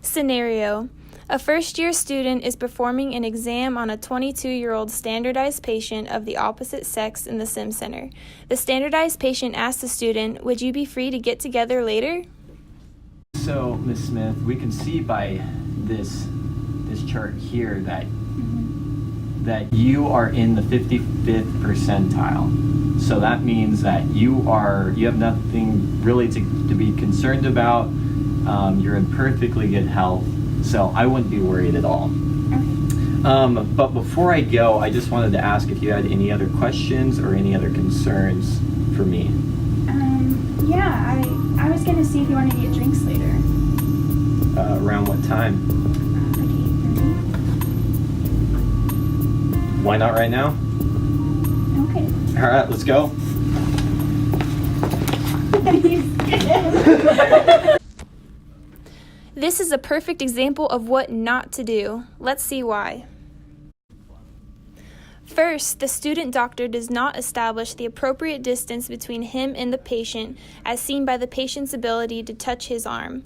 Scenario: a first-year student is performing an exam on a 22-year-old standardized patient of the opposite sex in the Sim Center. The standardized patient asks the student, "Would you be free to get together later?" So, Ms. Smith, we can see by this chart here that you are in the 55th percentile. So that means that you have nothing really to be concerned about. You're in perfectly good health, so I wouldn't be worried at all. But before I go, I just wanted to ask if you had any other questions or any other concerns for me. Yeah, I was gonna see if you wanted to get drinks later. Around what time? Like 8:30. Why not right now? Okay. All right, let's go. This is a perfect example of what not to do. Let's see why. First, the student doctor does not establish the appropriate distance between him and the patient, as seen by the patient's ability to touch his arm.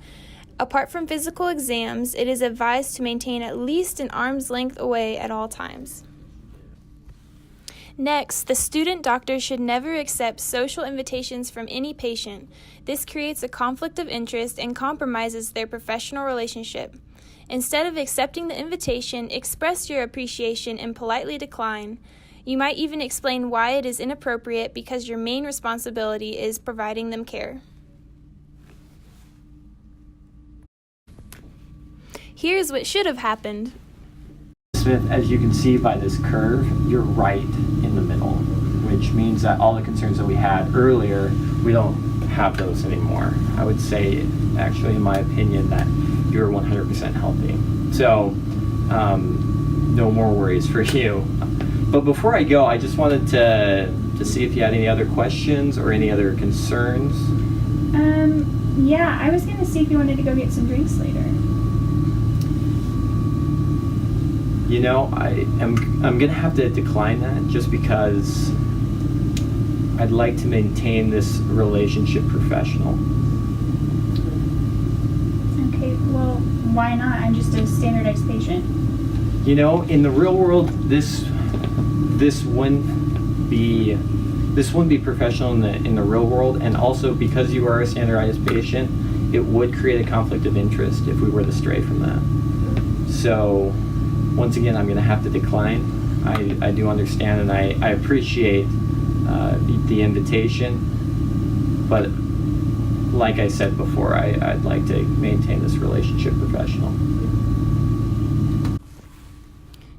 Apart from physical exams, it is advised to maintain at least an arm's length away at all times. Next, the student doctor should never accept social invitations from any patient. This creates a conflict of interest and compromises their professional relationship. Instead of accepting the invitation, express your appreciation and politely decline. You might even explain why it is inappropriate because your main responsibility is providing them care. Here's what should have happened. Smith, as you can see by this curve, you're right in the middle, which means that all the concerns that we had earlier, we don't have those anymore. I would say, actually, in my opinion, that you're 100% healthy. So, no more worries for you. But before I go, I just wanted to see if you had any other questions or any other concerns. Yeah, I was gonna see if you wanted to go get some drinks later. You know, I'm gonna have to decline that just because I'd like to maintain this relationship professional. Okay, well, why not? I'm just a standardized patient. You know, in the real world, this wouldn't be professional in the real world, and also because you are a standardized patient, it would create a conflict of interest if we were to stray from that. So, once again, I'm going to have to decline. I do understand, and I appreciate the invitation, but like I said before, I'd like to maintain this relationship professional.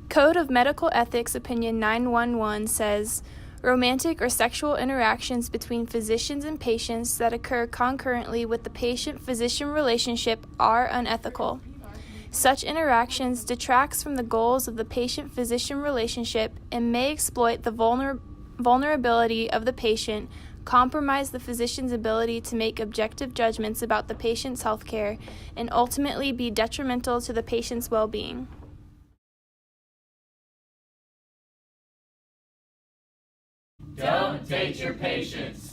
Code of Medical Ethics Opinion 911 says, romantic or sexual interactions between physicians and patients that occur concurrently with the patient-physician relationship are unethical. Such interactions detracts from the goals of the patient-physician relationship and may exploit the vulnerability of the patient, compromise the physician's ability to make objective judgments about the patient's health care, and ultimately be detrimental to the patient's well-being. Don't date your patients.